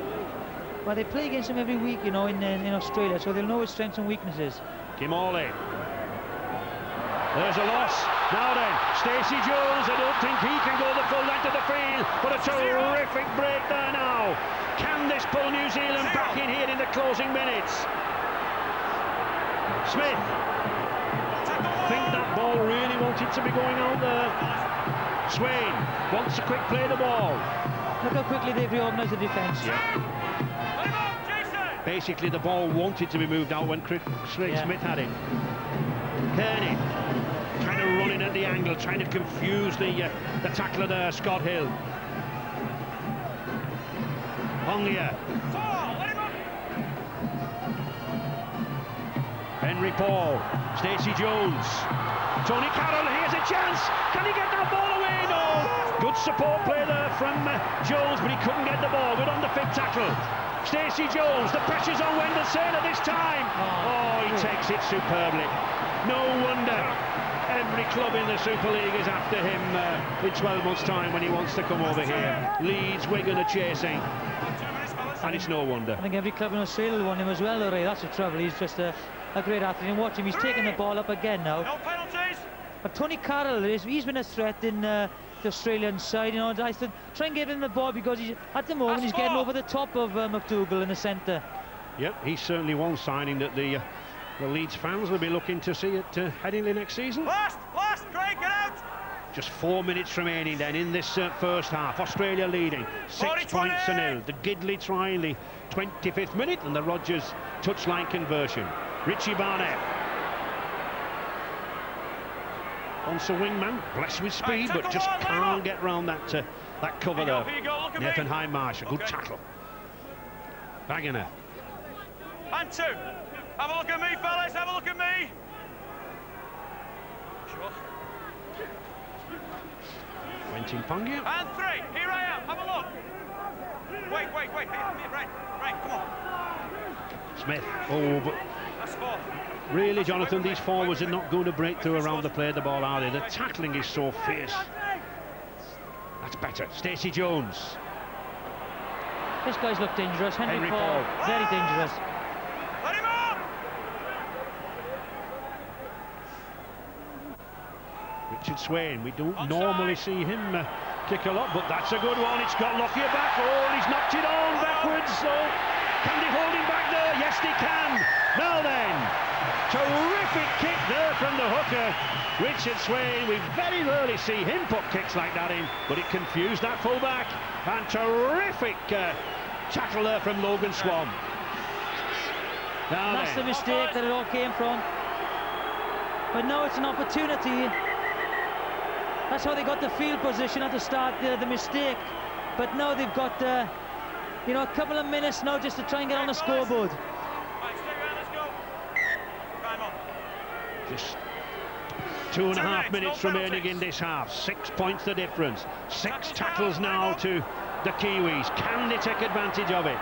Well, they play against them every week, you know, in Australia, so they'll know his strengths and weaknesses. Kimali. There's a loss. Now then, Stacey Jones, I don't think he can go the full length of the field, but a terrific break there now. Can this pull New Zealand back in here in the closing minutes? Smith. I think that ball really wanted to be going out there. Swain wants to quick play the ball. Look how quickly they've reorganised the defence. Yeah. Basically, the ball wanted to be moved out when Craig Smith had it. Kearney kind of running at the angle, trying to confuse the tackler there, Scott Hill. Pongia. Henry Paul, Stacey Jones, Tony Carroll, here's a chance, can he get that ball away? No! Good support play there from Jones, but he couldn't get the ball. Good on the fit tackle. Stacey Jones, the pressure's on Wendell Sailor this time. Oh, he takes it superbly. No wonder every club in the Super League is after him in 12 months' time when he wants to come over here. Leeds, Wigan are chasing. And it's no wonder. I think every club in Australia want him as well, Ray. That's the trouble. He's just a great athlete. And watch him, he's taking the ball up again now. No penalties. But Tony Carroll, he's been a threat in the Australian side. You know, I said try and get him the ball because at the moment he's getting over the top of McDougall in the centre. Yep, he's certainly one signing that the Leeds fans will be looking to see it heading into next season. Last, Craig, get out! Just 4 minutes remaining then in this first half. Australia leading 6 points to 0. The Gidley try in the 25th minute and the Rodgers touchline conversion. Richie Barnett. Wants a wingman, blessed with speed, but just can't get round that cover there. Nathan Hindmarsh, a good tackle. Wagner. And 2. Have a look at me, fellas. Have a look at me. Sure. Quentin Pongia. And 3. Here I am. Have a look. Wait. Hey, right. Come on. Smith. Oh, but That's 4. really, Jonathan, these forwards are not going to break through around the play of the ball, are they? The tackling is so fierce. That's better. Stacey Jones. This guy's looked dangerous. Henry Paul, Paul. very dangerous. Let him up. Richard Swain, we don't normally see him kick a lot, but that's a good one. It's got Lockyer back. Oh, and he's knocked it on backwards. So can they hold him back there? Yes, they can. Now then, terrific kick there from the hooker, Richard Swain. We very rarely see him put kicks like that in, but it confused that fullback. And terrific tackle there from Logan Swan. Now That's the then, mistake that it all came from. But now it's an opportunity. That's how they got the field position at the start, the mistake. But now they've got, you know, a couple of minutes now just to try and get on the scoreboard. Right, stay around, let's go. Time on. just 2.5 minutes remaining in this half. 6 points the difference. 6 tackles now to the Kiwis. Can they take advantage of it?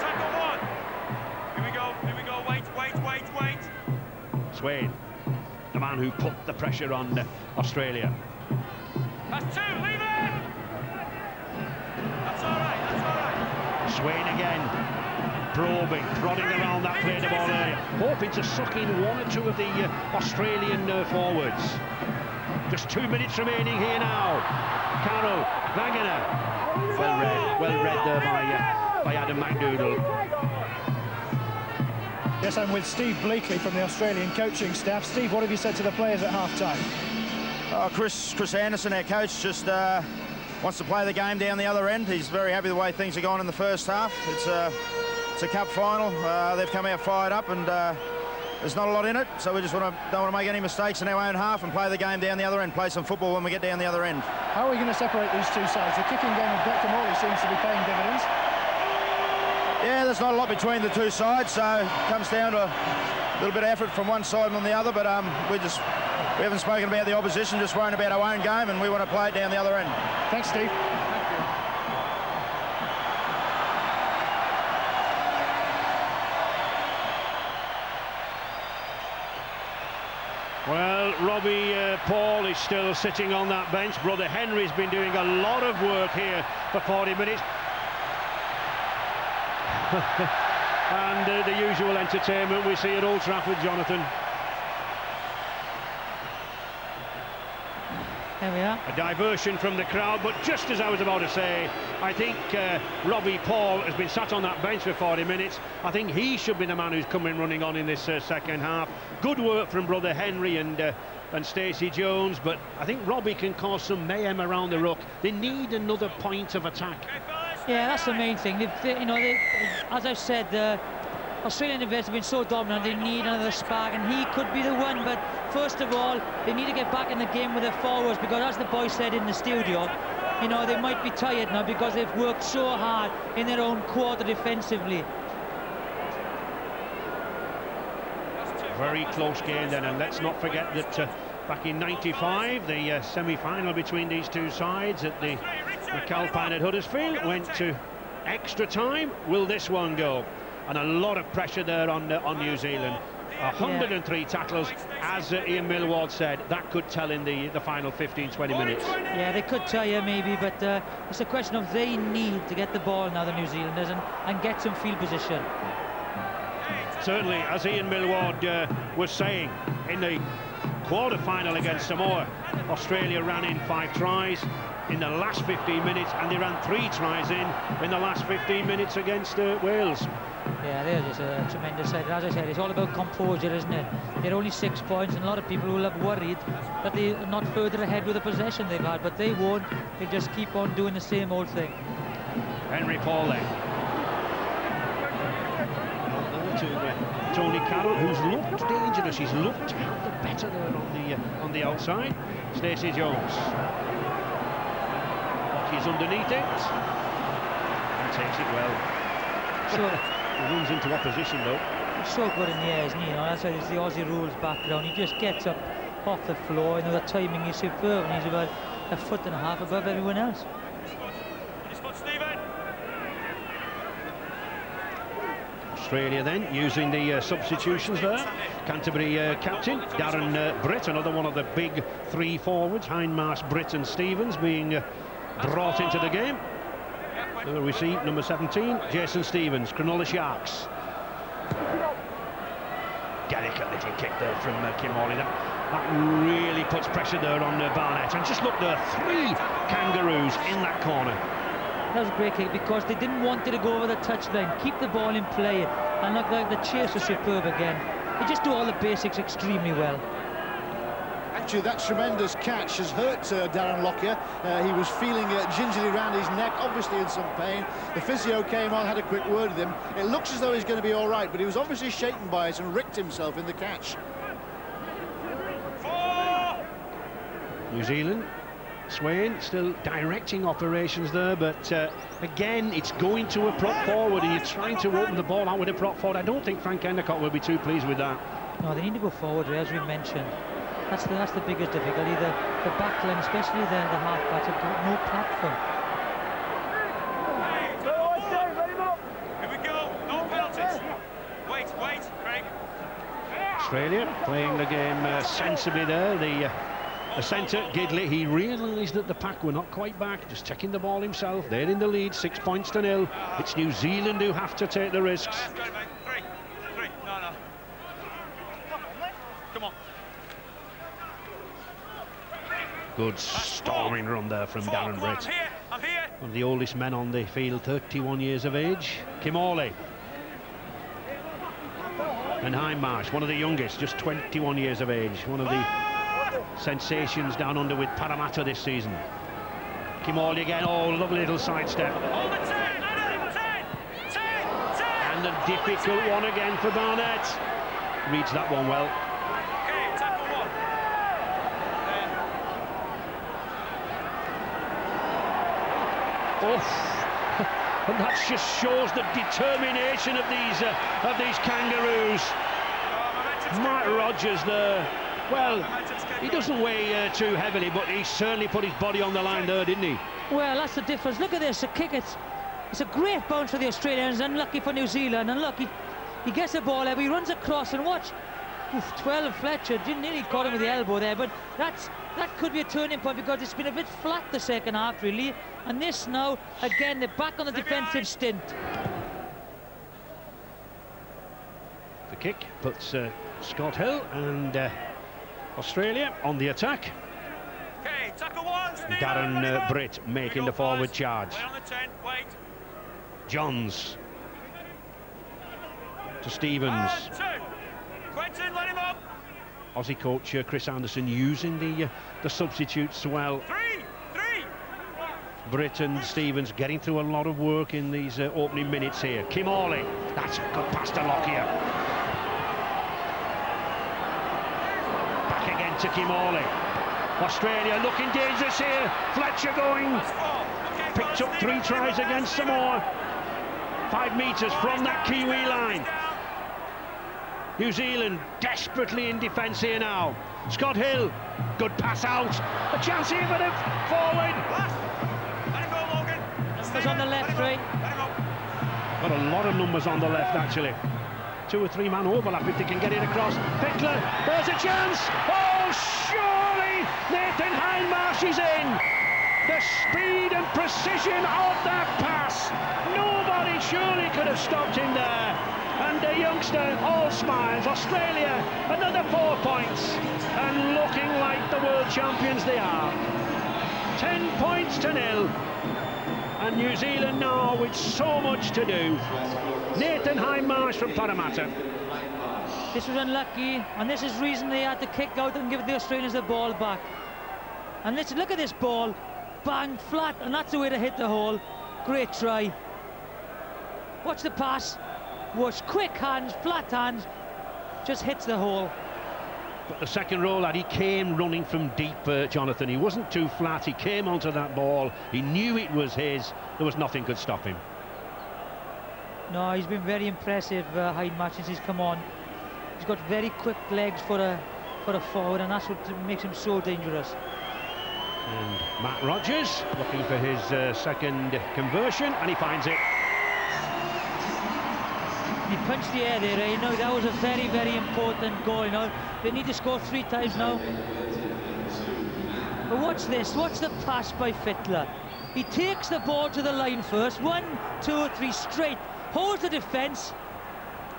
Tackle 1. Here we go. Wait. Swain, the man who put the pressure on Australia. That's 2. Leave it. That's all right. Swain again, prodding around that play the ball area, hoping to suck in 1 or 2 of the Australian forwards. Just 2 minutes remaining here now. Carroll, Wagner, well read there by Adam McDougall. Yes, I'm with Steve Bleakley from the Australian coaching staff. Steve, what have you said to the players at half-time? Chris Anderson, our coach, just wants to play the game down the other end. He's very happy the way things are going in the first half. It's a cup final. They've come out fired up, and there's not a lot in it. So we just don't want to make any mistakes in our own half and play the game down the other end. Play some football when we get down the other end. How are we going to separate these two sides? The kicking game of Beckham Morley seems to be paying dividends. Yeah, there's not a lot between the two sides, so it comes down to a little bit of effort from one side and on the other. But we haven't spoken about the opposition, just worrying about our own game, and we want to play it down the other end. Thanks, Steve. Well, Robbie Paul is still sitting on that bench. Brother Henry's been doing a lot of work here for 40 minutes. And the usual entertainment we see at Old Trafford, Jonathan. There we are. A diversion from the crowd, but just as I was about to say, I think Robbie Paul has been sat on that bench for 40 minutes. I think he should be the man who's coming running on in this second half. Good work from brother Henry and Stacey Jones, but I think Robbie can cause some mayhem around the ruck. They need another point of attack. Yeah, that's the main thing. As I said, the Australian defence have been so dominant, they need another spark, and he could be the one. But first of all, they need to get back in the game with their forwards, because as the boy said in the studio, you know, they might be tired now because they've worked so hard in their own quarter defensively. Very close game then, and let's not forget that back in '95, the semi-final between these two sides at the McAlpine at Huddersfield went to extra time. Will this one go? And a lot of pressure there on New Zealand. 103 tackles, as Ian Millward said. That could tell in the final 15-20 minutes. Yeah, they could tell you maybe, but it's a question of they need to get the ball now, the New Zealanders, and get some field position. Certainly, as Ian Millward was saying, in the quarter-final against Samoa, Australia ran in 5 tries in the last 15 minutes, and they ran 3 tries in the last 15 minutes against Wales. Yeah, they're just a tremendous side. As I said, it's all about composure, isn't it? They're only 6 points, and a lot of people will have worried that they're not further ahead with the possession they've had, but they won't. They just keep on doing the same old thing. Henry Paul then. Over to Tony Carroll, who's looked dangerous. He's looked to have the better there on the outside. Stacey Jones. He's underneath it and takes it well. So He runs into opposition though. He's so good in the air, isn't he? You know, that's why it's the Aussie rules background. He just gets up off the floor. You know, the timing is superb, and he's about a foot and a half above everyone else. Australia then using the substitutions there. Canterbury captain Darren Britt, another one of the big three forwards, Hindmarsh, Britt and Stevens, being brought into the game. There we see number 17, Jason Stevens, Cronulla Sharks. Delicate little kick there from Kim Hawley. That really puts pressure there on Barnett. And just look, there are 3 Kangaroos in that corner. That was a great kick because they didn't want it to go over the touchline. Keep the ball in play, and look, like the chase was superb again. They just do all the basics extremely well. Actually, that tremendous catch has hurt Darren Lockyer. He was feeling gingerly around his neck, obviously in some pain. The physio came on, had a quick word with him. It looks as though he's going to be all right, but he was obviously shaken by it and ricked himself in the catch. New Zealand, Swain still directing operations there, but again, it's going to a prop forward, and you're trying to open the ball out with a prop forward. I don't think Frank Endicott will be too pleased with that. No, they need to go forward, as we mentioned. That's the biggest difficulty. The back line, especially the half-backs, have got no platform. Here we go. No penalties. Wait, Craig. Australia playing the game sensibly there. The centre, Gidley, he realised that the pack were not quite back, just taking the ball himself. They're in the lead, 6 points to 0. It's New Zealand who have to take the risks. Let's go, mate. Three. No. Come on. Good storming run there from Darren Britt. I'm here. One of the oldest men on the field, 31 years of age. Kim Hawley. And Hindmarsh, one of the youngest, just 21 years of age. One of the sensations down under with Parramatta this season. Kim Hawley again, oh, lovely little sidestep. Hold the 10. And a difficult one again for Barnett. Reads that one well. Okay, tackle 1. And that just shows the determination of these Kangaroos. Mike Rogers there. Well, he doesn't weigh too heavily, but he certainly put his body on the line there, didn't he? Well, that's the difference. Look at this, a kick. It's a great bounce for the Australians, unlucky for New Zealand. And look, he gets the ball there, he runs across, and watch. 12 Fletcher nearly caught him with the elbow there, but that could be a turning point because it's been a bit flat the second half, really. And this now, again, they're back on the defensive stint. The kick puts Scott Hill and Australia on the attack. Okay, tackle 1. Darren Britt making the forward charge. Wait on the 10. Wait. Johns to Stevens. 2. Quentin, let him up. Aussie coach Chris Anderson using the substitutes well. 3. Britt and Stevens getting through a lot of work in these opening minutes here. Kim Hawley, that's a good pass to Lockyer. Back again to Kim Hawley. Australia looking dangerous here. Fletcher going. Picked up 3 tries against Samoa. 5 metres from that Kiwi line. New Zealand desperately in defence here now. Scott Hill, good pass out. A chance here for them forward. Let him go, Morgan. It's on the left, right? Let him go. Got a lot of numbers on the left, actually. 2 or 3 man overlap if they can get it across. Fickler, there's a chance. Oh, surely Nathan Hindmarsh is in. The speed and precision of that pass. Nobody surely could have stopped him there. And the youngster, all smiles. Australia, another 4 points. And looking like the world champions they are. 10 points to 0. And New Zealand now with so much to do. Nathan Hindmarsh from Parramatta. This was unlucky, and this is the reason they had to kick out and give the Australians the ball back. And listen, look at this ball. Bang, flat, and that's the way to hit the hole. Great try. Watch the pass. Was quick hands, flat hands, just hits the hole. But the second row, lad, he came running from deep, Jonathan. He wasn't too flat. He came onto that ball. He knew it was his. There was nothing could stop him. No, he's been very impressive, Hyde Match, since he's come on. He's got very quick legs for a forward, and that's what makes him so dangerous. And Matt Rogers looking for his second conversion, and he finds it. He punched the air there, you know, that was a very, very important goal, you know. They need to score 3 times now. But watch this, watch the pass by Fittler. He takes the ball to the line first, 1, 2, 3, straight, holds the defence.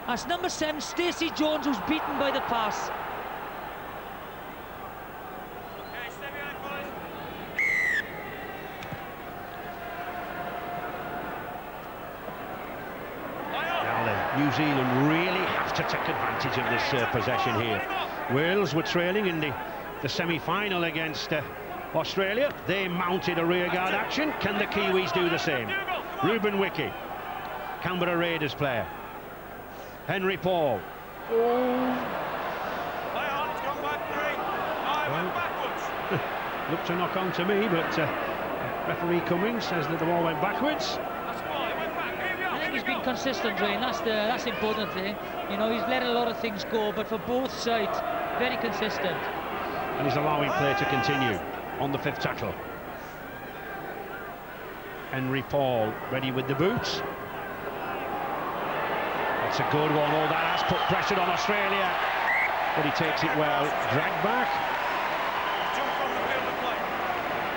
That's number 7, Stacey Jones, who's beaten by the pass. Okay, stay behind, boys. Now then, New Zealand really have to take advantage of this possession here. Wales were trailing in the semi-final against Australia. They mounted a rearguard action. Can the Kiwis do the same? Ruben Wiki, Canberra Raiders player. Henry Paul. Play on, it's gone back 3. I went backwards. Looked to knock on to me, but referee Cummings says that the ball went backwards. That's fine, it went back. Here we are, I think here he's we been go. consistent, Ray, and that's the important thing. You know, he's let a lot of things go, but for both sides, very consistent. And he's allowing play to continue on the 5th tackle. Henry Paul ready with the boots. That's a good one. All that has put pressure on Australia, but he takes it well. Dragged back. Jump from the field of play.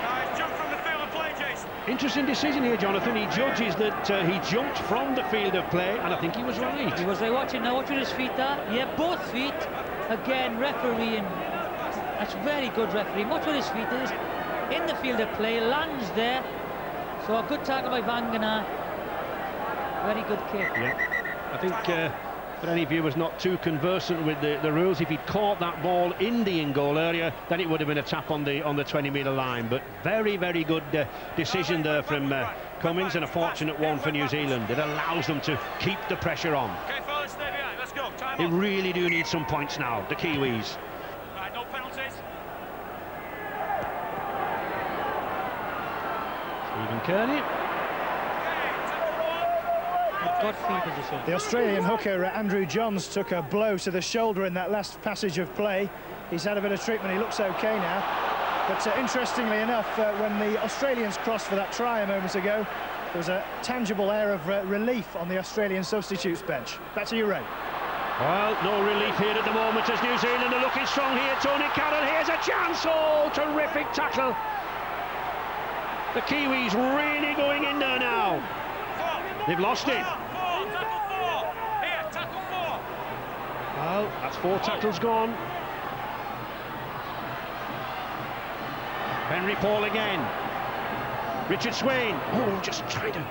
Guys, jump from the field of play, Jason. Interesting decision here, Jonathan. He judges that he jumped from the field of play, and I think he was right. He was right. Watching now, watch where his feet are. Yeah, both feet. Again, refereeing. That's very good refereeing. Watch where his feet is. In the field of play, lands there. So a good tackle by Vangana. Very good kick. Yeah. I think for any viewers not too conversant with the rules, if he'd caught that ball in the in-goal area, then it would have been a tap on the 20-metre line. But very, very good decision there from Cummings, and a fortunate one for New Zealand. It allows them to keep the pressure on. Okay, fellas, stay behind. Let's go. Time They up. really do need some points now, the Kiwis. Right, no penalties. Stephen Kearney. Good field position. The Australian hooker Andrew Johns took a blow to the shoulder in that last passage of play. He's had a bit of treatment, he looks okay now. But interestingly enough, when the Australians crossed for that try a moment ago, there was a tangible air of relief on the Australian substitutes bench. Back to you, Ray. Well, no relief here at the moment as New Zealand are looking strong here. Tony Carroll, here's a chance. Oh, terrific tackle. The Kiwis really going in there now. They've lost it. Tackle 4. Here, tackle 4. Well, that's 4 tackles gone. Henry Paul again. Richard Swain. Oh, just trying to...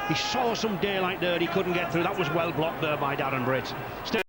He saw some daylight there, he couldn't get through. That was well blocked there by Darren Britt. Still